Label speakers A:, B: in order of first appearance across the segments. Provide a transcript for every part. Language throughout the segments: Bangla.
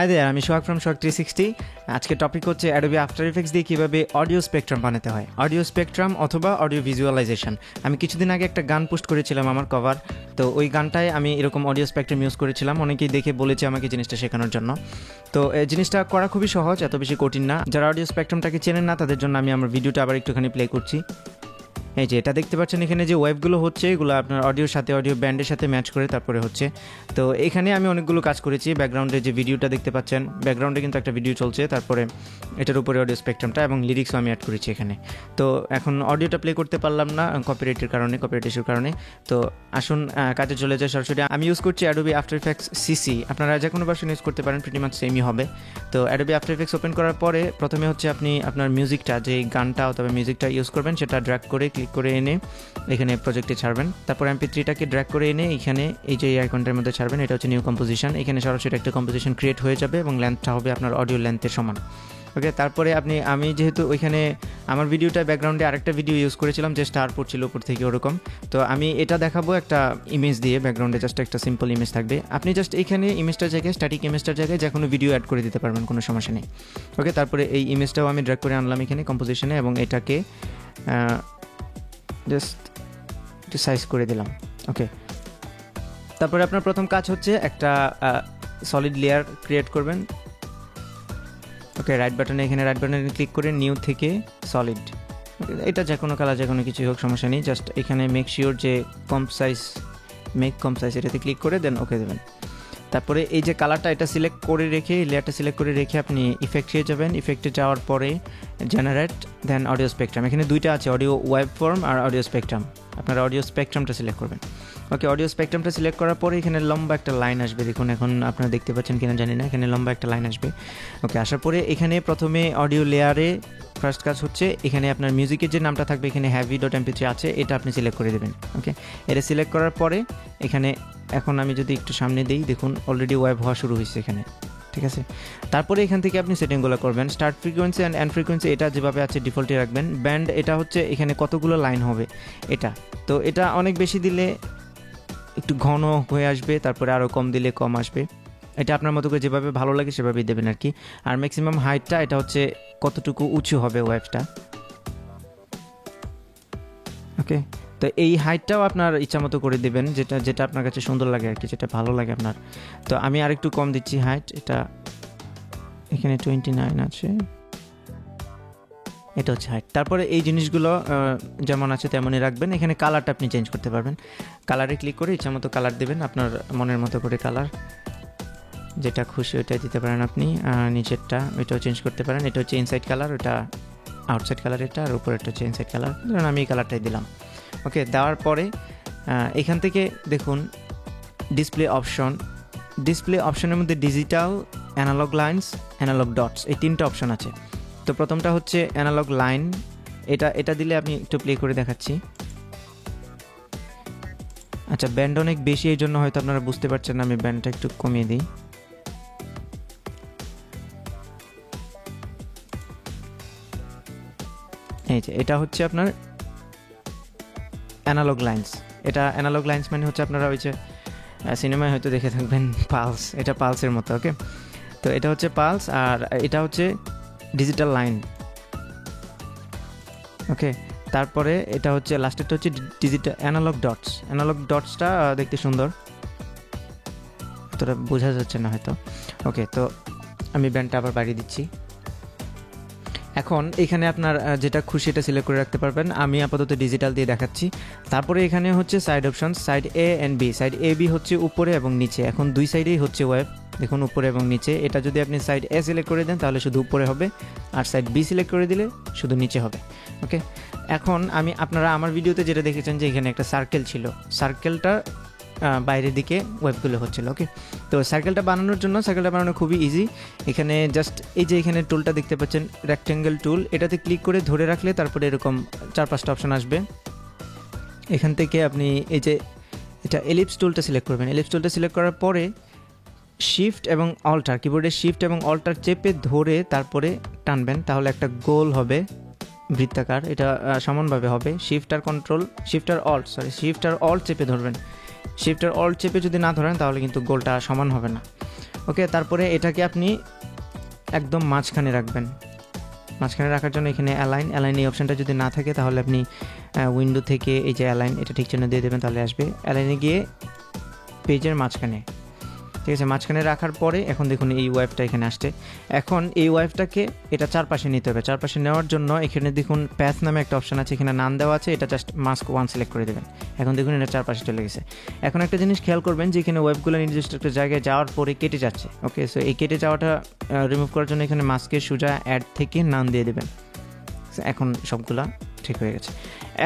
A: হাই দেয়ার, আমি সোহাগ ফ্রম সোহাগ 360। আজকে টপিক হচ্ছে অ্যাডোবি আফটার ইফেক্টস দিয়ে কীভাবে অডিও স্পেকট্রাম বানাতে হয়, অডিও স্পেকট্রাম অথবা অডিও ভিজুয়ালাইজেশন। আমি কিছুদিন আগে একটা গান পোস্ট করেছিলাম আমার কভার, তো ওই গানটায় আমি এরকম অডিও স্পেকট্রাম ইউজ করেছিলাম। অনেকেই দেখে বলেছে আমাকে জিনিসটা শেখানোর জন্য। তো এই জিনিসটা করা খুবই সহজ, এত বেশি কঠিন না। যারা অডিও স্পেকট্রামটাকে চেনেন না তাদের জন্য আমি আমার ভিডিওটা আবার একটুখানি প্লে করছি। এই যে এটা দেখতে পাচ্ছেন, এখানে যে ওয়েবগুলো হচ্ছে এগুলো আপনার অডিওর সাথে অডিও ব্যান্ডের সাথে ম্যাচ করে তারপরে হচ্ছে। তো এখানে আমি অনেকগুলো কাজ করেছি। ব্যাকগ্রাউন্ডে যে ভিডিওটা দেখতে পাচ্ছেন, ব্যাকগ্রাউন্ডে কিন্তু একটা ভিডিও চলছে, তারপরে এটার উপরে অডিও স্পেকট্রামটা এবং লিরিক্সও আমি অ্যাড করেছি এখানে। তো এখন অডিওটা প্লে করতে পারলাম না কপিরাইটের কারণে, কপিরাইট ইস্যুর কারণে। তো আসুন কাজে চলে যায় সরাসরি। আমি ইউজ করছি অ্যাডোবি আফটার ইফেক্টস সিসি। আপনারা যে কোনো ভার্সন ইউজ করতে পারেন, প্রিটি মাচ সেমই হবে। তো অ্যাডোবি আফটার ইফেক্টস ওপেন করার পরে প্রথমে হচ্ছে আপনি আপনার মিউজিকটা, যে গানটা অথবা মিউজিকটা ইউজ করবেন সেটা ড্র্যাগ করে ক্লিক করে এনে এখানে প্রজেক্টে ছাড়বেন। তারপর MP3টাকে ড্র্যাগ করে এনে এখানে এই যে আইকনটার মধ্যে ছাড়বেন। এটা হচ্ছে নিউ কম্পোজিশন। এখানে সরাসরি একটা কম্পোজিশন ক্রিয়েট হয়ে যাবে এবং লেন্থটা হবে আপনার অডিও লেন্থের সমান। ওকে, তারপরে আমি যেহেতু ওইখানে আমার ভিডিওটা ব্যাকগ্রাউন্ডে আরেকটা ভিডিও ইউজ করেছিলাম যে স্টার পড়ছিল উপর থেকে ওরকম, তো আমি এটা দেখাবো একটা ইমেজ দিয়ে। ব্যাকগ্রাউন্ডে জাস্ট একটা সিম্পল ইমেজ থাকবে। আপনি জাস্ট এইখানে ইমেজটার জায়গায়, স্ট্যাটিক ইমেজটার জায়গায় যে কোনো ভিডিও অ্যাড করে দিতে পারবেন, কোনো সমস্যা নেই। ওকে, তারপরে এই ইমেজটাও আমি ড্র্যাগ করে আনলাম এখানে কম্পোজিশনে এবং এটাকে জাস্ট একটু সাইজ করে দিলাম। ওকে, তারপরে আপনার প্রথম কাজ হচ্ছে একটা সলিড লেয়ার ক্রিয়েট করবেন। ওকে, রাইট বাটনে, এখানে রাইট বাটনে ক্লিক করে নিউ থেকে সলিড, এটা যে কোনো কালার, যে কোনো কিছু হোক, সমস্যা নেই। জাস্ট এখানে মেক শিওর যে comp size, make comp size, এটাতে ক্লিক করে দেন ওকে দেবেন। তারপরে এই যে কালারটা, এটা সিলেক্ট করে রেখে, লেয়ারটা সিলেক্ট করে রেখে আপনি ইফেক্টে যাবেন। ইফেক্টে যাওয়ার পরে জেনারেট, দেন অডিও স্পেকট্রাম। এখানে দুইটা আছে, অডিও ওয়েব ফর্ম আর অডিও স্পেকট্রাম। আপনারা অডিও স্পেকট্রামটা সিলেক্ট করবেন। ওকে, অডিও স্পেকট্রামটা সিলেক্ট করার পরে এখানে লম্বা একটা লাইন আসবে। দেখুন, এখন আপনারা দেখতে পাচ্ছেন কিনা জানি না, এখানে লম্বা একটা লাইন আসবে। ওকে, আসার পরে এখানে প্রথমে অডিও লেয়ারে ফার্স্ট কাজ হচ্ছে এখানে আপনার মিউজিকের যে নামটা থাকবে, এখানে heavy.mp3 আছে, এটা আপনি সিলেক্ট করে দেবেন। ওকে, এটা সিলেক্ট করার পরে এখানে এখন আমি যদি একটু সামনে দিই, দেখুন অলরেডি ওয়েব হওয়া শুরু হয়েছে এখানে, ঠিক আছে। তারপরে এখান থেকে আপনি সেটিংগুলো করবেন। Start frequency and end frequency এটা যেভাবে আছে ডিফল্টে রাখবেন। ব্যান্ড, এটা হচ্ছে এখানে কতগুলো লাইন হবে এটা। তো এটা অনেক বেশি দিলে একটু ঘন হয়ে আসবে, তারপরে আরও কম দিলে কম আসবে। এটা আপনার মতো করে যেভাবে ভালো লাগে সেভাবেই দেবেন আর কি। আর ম্যাক্সিমাম হাইটটা, এটা হচ্ছে কতটুকু উঁচু হবে ওয়েবটা। ওকে, তো এই হাইটটাও আপনার ইচ্ছা মতো করে দেবেন, যেটা যেটা আপনার কাছে সুন্দর লাগে আর কি, যেটা ভালো লাগে আপনার। তো আমি আরেকটু কম দিচ্ছি হাইট, এটা এখানে 29 আছে, এটা হচ্ছে হাইট। তারপরে এই জিনিসগুলো যেমন আছে তেমনই রাখবেন। এখানে কালারটা আপনি চেঞ্জ করতে পারবেন। কালারে ক্লিক করে ইচ্ছা মতো কালার দেবেন, আপনার মনের মতো করে কালার, যেটা খুশি ওইটাই দিতে পারেন আপনি। নিচেরটা ওইটাও চেঞ্জ করতে পারেন। এটা হচ্ছে ইনসাইড কালার, ওটা আউটসাইড কালার, এটা আর উপরেরটা হচ্ছে ইনসাইড কালার। ধরুন আমি এই কালারটাই দিলাম। ওকে, দেওয়ার পরে এখান থেকে দেখুন ডিসপ্লে অপশন। ডিসপ্লে অপশনের মধ্যে digital, analog lines, analog dots, এই তিনটা অপশন আছে। তো প্রথমটা হচ্ছে অ্যানালগ লাইন, এটা দিলে আপনি একটু প্লে করে দেখাচ্ছি। আচ্ছা, ব্যান্ড অনেক বেশি, এই জন্য হয়তো আপনারা বুঝতে পারছেন না, আমি ব্যান্ডটা একটু কমিয়ে দিই। এই যে এটা হচ্ছে আপনার অ্যানালগ লাইন্স। এটা অ্যানালগ লাইন্স মানে হচ্ছে আপনারা ওই যে সিনেমায় হয়তো দেখে থাকবেন পালস, এটা পালসের মতো। ওকে, তো এটা হচ্ছে পালস আর এটা হচ্ছে ডিজিটাল লাইন। ওকে, তারপরে এটা হচ্ছে লাস্টেরটা হচ্ছে ডিজিটাল অ্যানালগ ডটস। অ্যানালগ ডটসটা দেখতে সুন্দর, এতটা বোঝা যাচ্ছে না হয়তো। ওকে, তো আমি ব্যান্ডটা আবার বাড়িয়ে দিচ্ছি। এখন এখানে আপনার যেটা খুশি এটা সিলেক্ট করে রাখতে পারবেন। আমি আপাতত ডিজিটাল দিয়ে দেখাচ্ছি। তারপরে এখানে হচ্ছে side option, side A and B. Side A B হচ্ছে উপরে এবং নিচে। এখন দুই সাইডেই হচ্ছে ওয়েব, দেখুন উপরে এবং নিচে। এটা যদি আপনি সাইড এ সিলেক্ট করে দেন তাহলে শুধু উপরে হবে, আর সাইড বি সিলেক্ট করে দিলে শুধু নিচে হবে। ওকে, এখন আপনারা আমার ভিডিওতে যেটা দেখেছেন যে এখানে একটা সার্কেল ছিল, সার্কেলটা বাইরের দিকে ওয়েবগুলো হচ্ছিল। ওকে, তো সার্কেলটা বানানো খুবই ইজি। এখানে জাস্ট এই যে এখানে টুলটা দেখতে পাচ্ছেন, রেক্ট্যাঙ্গেল টুল, এটাতে ক্লিক করে ধরে রাখলে তারপরে এরকম 4-5টা অপশন আসবে। এখান থেকে আপনি এই যে এটা এলিপস টুলটা সিলেক্ট করবেন। এলিপস টুলটা সিলেক্ট করার পরে শিফট এবং অল্টার, কিবোর্ডে শিফট এবং অল্টার চেপে ধরে তারপরে টানবেন, তাহলে একটা গোল হবে বৃত্তাকার, এটা সমানভাবে হবে। শিফট আর অল্ট চেপে ধরবেন। শিফট আর অল্ট চেপে যদি না ধরেন তাহলে কিন্তু গোলটা সমান হবে না। ওকে, তারপরে এটাকে আপনি একদম মাঝখানে রাখবেন। মাঝখানে রাখার জন্য এখানে অ্যালাইন এই অপশানটা যদি না থাকে তাহলে আপনি উইন্ডো থেকে এই যে অ্যালাইন এটা ঠিক চিহ্ন দিয়ে দেবেন, তাহলে আসবে। অ্যালাইনে গিয়ে পেজের মাঝখানে, ঠিক আছে, মাঝখানে রাখার পরে এখন দেখুন এই ওয়েভটা এখানে আসছে। এখন এই ওয়েভটাকে এটা চারপাশে নিতে হবে। চারপাশে নেওয়ার জন্য এখানে দেখুন প্যাথ নামে একটা অপশান আছে, এখানে নাম দেওয়া আছে, এটা জাস্ট মাস্ক 1 সিলেক্ট করে দেবেন। এখন দেখুন এটা চারপাশে চলে গেছে। এখন একটা জিনিস খেয়াল করবেন যে এখানে ওয়েভগুলো নির্দিষ্ট একটা জায়গায় যাওয়ার পরে কেটে যাচ্ছে। ওকে, সো এই কেটে যাওয়াটা রিমুভ করার জন্য এখানে মাস্কের সোজা অ্যাড থেকে নাম দিয়ে দেবেন। এখন সবগুলা ঠিক হয়ে গেছে।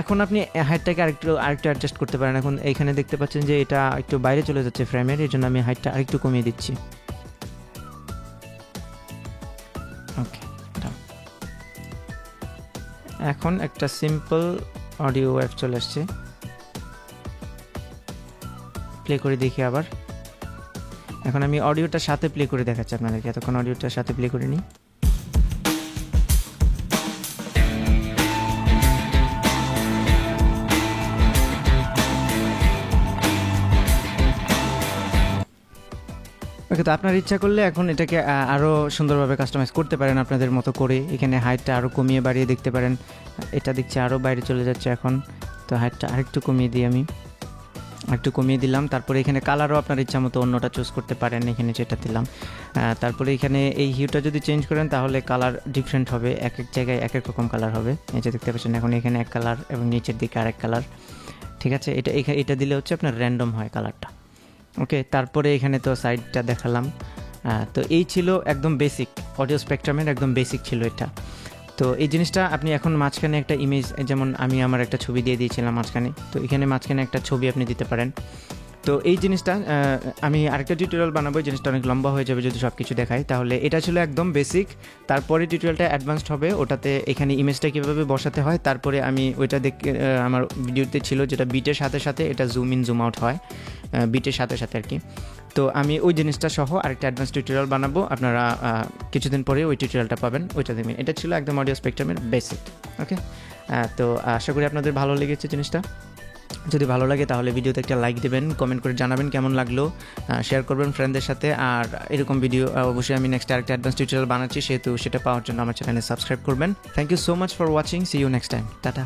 A: এখন আপনি হাইটটাকে আরেকটু অ্যাডজাস্ট করতে পারেন। এখন এইখানে দেখতে পাচ্ছেন যে এটা একটু বাইরে চলে যাচ্ছে ফ্রেমের, এই জন্য আমি হাইটটা আরেকটু কমিয়ে দিচ্ছি। ওকে, এখন একটা সিম্পল অডিও ওয়েভ চলে আসছে। প্লে করে দেখি আবার। এখন আমি অডিওটার সাথে প্লে করে দেখাচ্ছি আপনাদেরকে। এতক্ষণ অডিওটার সাথে প্লে করে নিই। ওকে, তো আপনার ইচ্ছা করলে এখন এটাকে আরও সুন্দরভাবে কাস্টমাইজ করতে পারেন আপনাদের মতো করে। এখানে হাইটটা আরও কমিয়ে বাড়িয়ে দেখতে পারেন। এটা দেখছি আরও বাইরে চলে যাচ্ছে এখন, তো হাইটটা আরেকটু কমিয়ে দিই, আমি আরেকটু কমিয়ে দিলাম। তারপরে এখানে কালারও আপনার ইচ্ছা মতো অন্যটা চুজ করতে পারেন, এখানে যেটা দিলাম। তারপরে এখানে এই হিউটা যদি চেঞ্জ করেন তাহলে কালার ডিফারেন্ট হবে, এক এক জায়গায় এক এক রকম কালার হবে। এই যে দেখতে পাচ্ছেন এখন এখানে এক কালার এবং নিচের দিকে আরেক কালার, ঠিক আছে। এটা দিলে হচ্ছে আপনার র্যান্ডম হয় কালারটা। ওকে, তারপরে এখানে তো সাইডটা দেখালাম। তো এই ছিল একদম বেসিক, অডিও স্পেকট্রামের একদম বেসিক ছিল এটা। তো এই জিনিসটা আপনি এখন মাঝখানে একটা ইমেজ, যেমন আমি আমার একটা ছবি দিয়ে দিয়েছিলাম মাঝখানে, তো এখানে মাঝখানে একটা ছবি আপনি দিতে পারেন। তো এই জিনিসটা আমি আরেকটা টিউটোরিয়াল বানাবো, এই জিনিসটা অনেক লম্বা হয়ে যাবে যদি সব কিছু দেখাই। তাহলে এটা ছিল একদম বেসিক, তারপরে টিউটোরিয়ালটা অ্যাডভান্সড হবে, ওটাতে এখানে ইমেজটা কীভাবে বসাতে হয়। তারপরে আমি ওইটা দেখে আমার ভিডিওতে ছিল যেটা বিটের সাথে সাথে এটা জুম ইন জুম আউট হয়, বিটের সাথে সাথে আর কি। তো আমি ওই জিনিসটা সহ আরেকটা অ্যাডভান্স টিউটোরিয়াল বানাবো, আপনারা কিছুদিন পরে ওই টিউটোরিয়ালটা পাবেন, ওইটা দেখবেন। এটা ছিল একদম অডিও স্পেকট্রামের বেসিক। ওকে, তো আশা করি আপনাদের ভালো লেগেছে জিনিসটা। যদি ভালো লাগে তাহলে ভিডিওতে একটা লাইক দেবেন, কমেন্ট করে জানাবেন কেমন লাগলো, শেয়ার করবেন ফ্রেন্ডদের সাথে। আর এরকম ভিডিও অবশ্যই আমি নেক্সট আরেকটা অ্যাডভান্স টিউটোরিয়াল বানাচ্ছি, সেহেতু সেটা পাওয়ার জন্য আমার চ্যানেলে সাবস্ক্রাইব করবেন। Thank you so much for watching, see you next time, tata.